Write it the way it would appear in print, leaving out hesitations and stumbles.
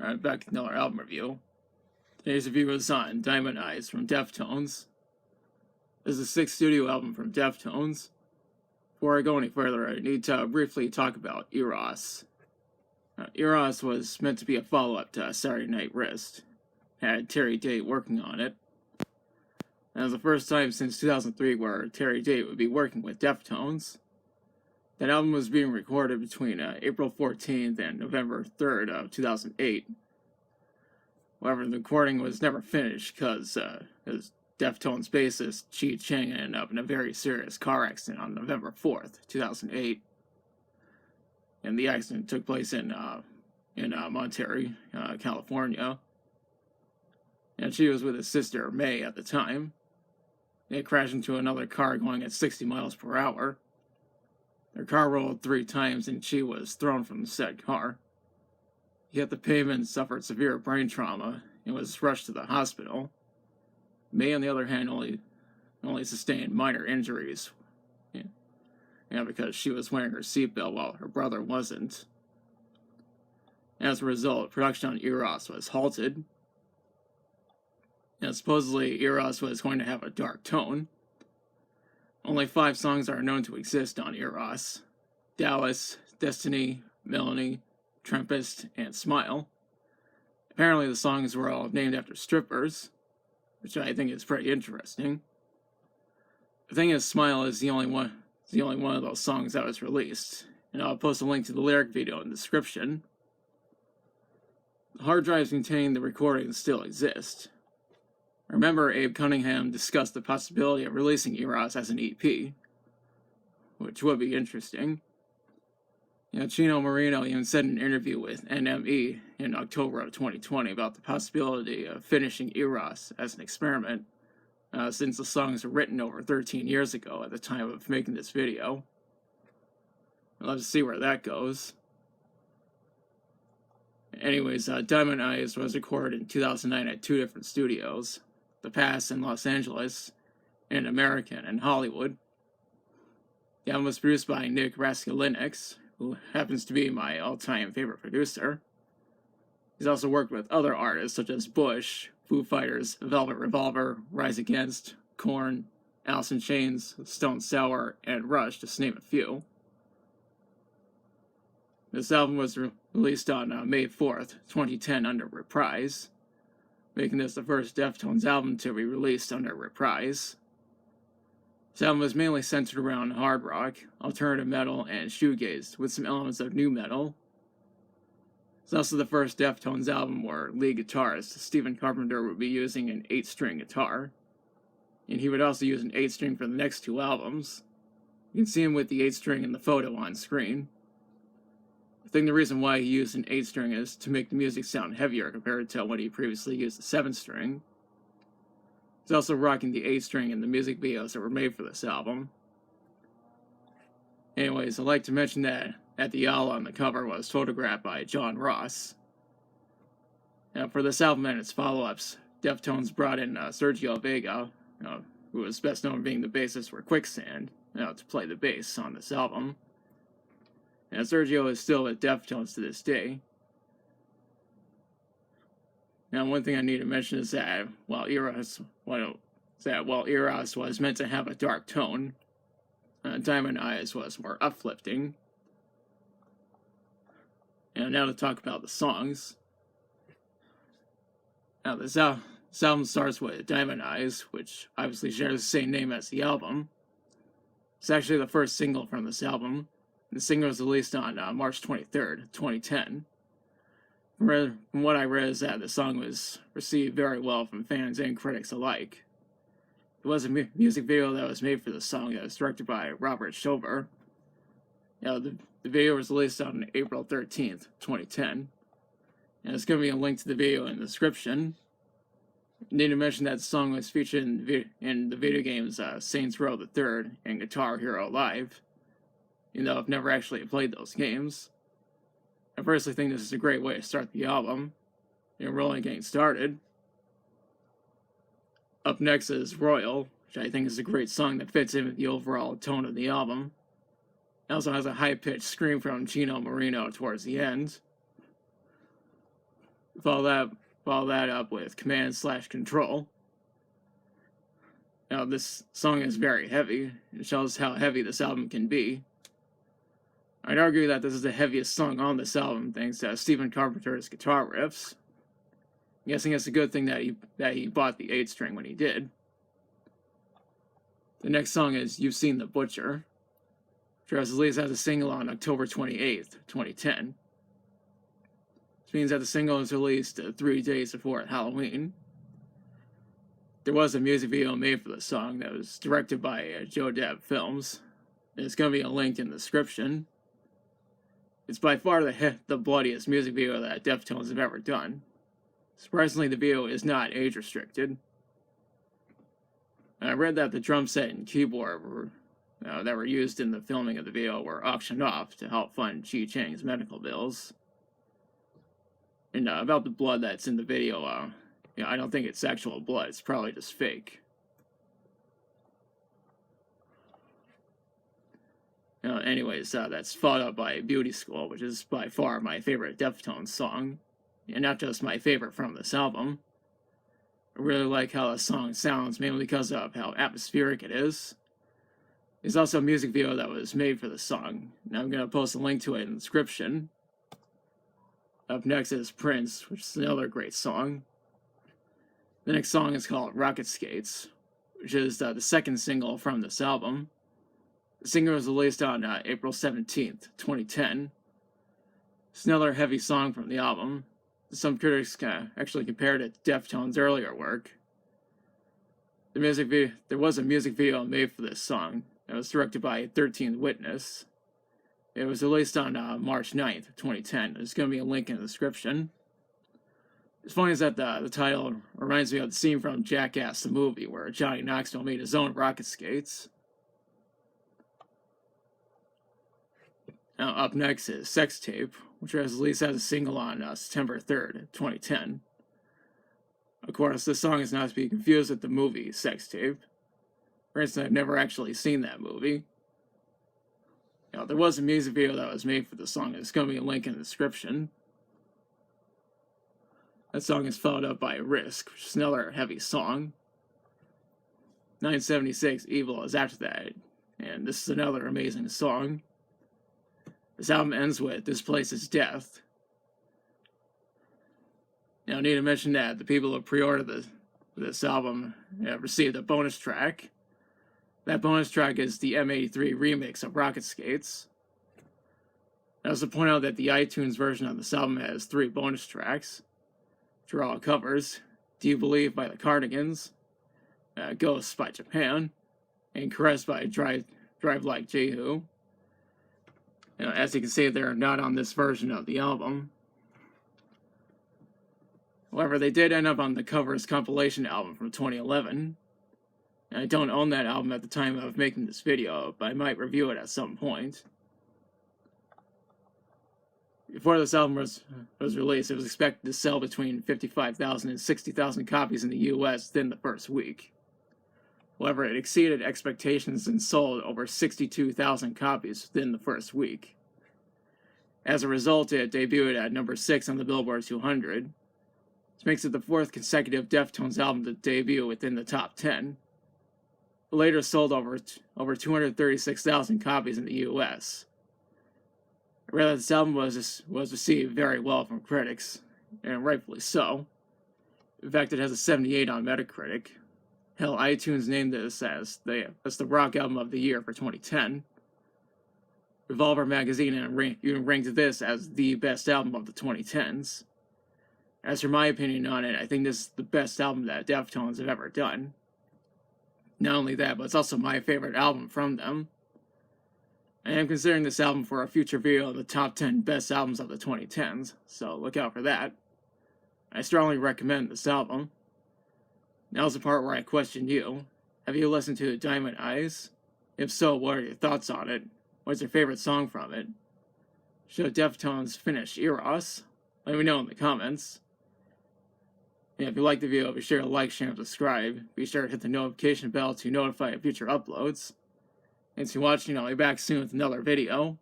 Alright, back to another album review. Today's review is on Diamond Eyes from Deftones. This is the sixth studio album from Deftones. Before I go any further, I need to briefly talk about Eros. Eros was meant to be a follow-up to Saturday Night Wrist. Had Terry Date working on it. That was the first time since 2003 where Terry Date would be working with Deftones. That album was being recorded between April 14th and November 3rd of 2008. However, the recording was never finished because Deftones bassist Chi Cheng ended up in a very serious car accident on November 4th, 2008. And the accident took place in Monterey, California. And she was with his sister, May, at the time. They crashed into another car going at 60 miles per hour. Their car rolled 3 times and she was thrown from the said car. He hit the pavement, suffered severe brain trauma, and was rushed to the hospital. May, on the other hand, only sustained minor injuries. Because she was wearing her seatbelt while her brother wasn't. As a result, production on Eros was halted. And supposedly, Eros was going to have a dark tone. Only 5 songs are known to exist on Eros: Dallas, Destiny, Melanie, Tempest, and Smile. Apparently the songs were all named after strippers, which I think is pretty interesting. The thing is, Smile is the only one of those songs that was released, and I'll post a link to the lyric video in the description. The hard drives containing the recordings still exist. I remember Abe Cunningham discussed the possibility of releasing Eros as an EP, which would be interesting. Chino Marino even said in an interview with NME in October of 2020 about the possibility of finishing Eros as an experiment, since the songs were written over 13 years ago at the time of making this video. I'd love to see where that goes. Anyways, Diamond Eyes was recorded in 2009 at 2 different studios: The Pass in Los Angeles and American in Hollywood. The album was produced by Nick Raskulinecz, who happens to be my all-time favorite producer. He's also worked with other artists such as Bush, Foo Fighters, Velvet Revolver, Rise Against, Korn, Alice in Chains, Stone Sour, and Rush, to name a few. This album was released on May 4th, 2010 under Reprise, making this the first Deftones album to be released under Reprise. This album was mainly centered around hard rock, alternative metal, and shoegaze, with some elements of nu metal. It's also the first Deftones album where lead guitarist Stephen Carpenter would be using an 8-string guitar, and he would also use an 8-string for the next 2 albums. You can see him with the 8-string in the photo on screen. I think the reason why he used an 8-string is to make the music sound heavier compared to when he previously used a 7-string. He's also rocking the 8-string in the music videos that were made for this album. Anyways, I'd like to mention that the owl on the cover was photographed by John Ross. Now, for this album and its follow-ups, Deftones brought in Sergio Vega, who was best known for being the bassist for Quicksand, to play the bass on this album. And Sergio is still with Deftones to this day. Now, one thing I need to mention is that while Eros was meant to have a dark tone, Diamond Eyes was more uplifting. And now to talk about the songs. Now, this album starts with Diamond Eyes, which obviously shares the same name as the album. It's actually the first single from this album. The single was released on March 23rd, 2010. From what I read is that the song was received very well from fans and critics alike. There was a music video that was made for the song that was directed by Robert Schober. The video was released on April 13th, 2010. And there's going to be a link to the video in the description. I need to mention that the song was featured in the video games Saints Row the Third and Guitar Hero Live, even though I've never actually played those games. I personally think this is a great way to start the album. We're only getting started. Up next is Royal, which I think is a great song that fits in with the overall tone of the album. It also has a high-pitched scream from Chino Marino towards the end. Follow that follow that up with Command/Control. Now this song is very heavy. It shows how heavy this album can be. I'd argue that this is the heaviest song on this album thanks to Stephen Carpenter's guitar riffs. I'm guessing it's a good thing that he bought the 8-string when he did. The next song is You've Seen the Butcher, which was released as a single on October 28th, 2010. This means that the single was released 3 days before Halloween. There was a music video made for the song that was directed by Joe Dab Films. There's going to be a link in the description. It's by far the bloodiest music video that Deftones have ever done. Surprisingly, the video is not age restricted. I read that the drum set and keyboard that were used in the filming of the video were auctioned off to help fund Chi Chang's medical bills. And about the blood that's in the video, I don't think it's actual blood. It's probably just fake. Anyways, that's followed up by Beauty School, which is by far my favorite Deftones song, and not just my favorite from this album. I really like how the song sounds, mainly because of how atmospheric it is. There's also a music video that was made for the song, and I'm going to post a link to it in the description. Up next is Prince, which is another great song. The next song is called Rocket Skates, which is the second single from this album. The single was released on April 17th, 2010. It's another heavy song from the album. Some critics actually compared it to Deftones' earlier work. There was a music video made for this song that was directed by 13th Witness. It was released on March 9th, 2010. There's going to be a link in the description. It's funny is that the title reminds me of the scene from Jackass the movie where Johnny Knoxville made his own rocket skates. Now, up next is Sex Tape, which was released as a single on September 3rd, 2010. Of course, this song is not to be confused with the movie Sex Tape. For instance, I've never actually seen that movie. There was a music video that was made for the song. There's going to be a link in the description. That song is followed up by Risk, which is another heavy song. 976 Evil is after that, and this is another amazing song. This album ends with This Place is Death. Now, I need to mention that the people who pre-ordered this album received a bonus track. That bonus track is the M83 remix of Rocket Skates. I also point out that the iTunes version of this album has 3 bonus tracks, which are all covers. Do You Believe by the Cardigans, Ghosts by Japan, and Caressed by Drive Like Jehu. As you can see, they're not on this version of the album. However, they did end up on the Covers compilation album from 2011. I don't own that album at the time of making this video, but I might review it at some point. Before this album was released, it was expected to sell between 55,000 and 60,000 copies in the US within the first week. However, it exceeded expectations and sold over 62,000 copies within the first week. As a result, it debuted at number 6 on the Billboard 200, which makes it the 4th consecutive Deftones album to debut within the top 10. It later sold over 236,000 copies in the US. I read that this album was received very well from critics, and rightfully so. In fact, it has a 78 on Metacritic. Hell, iTunes named this as the rock album of the year for 2010. Revolver magazine even ranked this as the best album of the 2010s. As for my opinion on it, I think this is the best album that Deftones have ever done. Not only that, but it's also my favorite album from them. I am considering this album for a future video of the top 10 best albums of the 2010s, so look out for that. I strongly recommend this album. Now's the part where I question you. Have you listened to Diamond Eyes? If so, what are your thoughts on it? What's your favorite song from it? Should Deftones finish Eros? Let me know in the comments. And if you like the video, be sure to like, share, and subscribe. Be sure to hit the notification bell to notify future uploads. Thanks for watching. I'll be back soon with another video.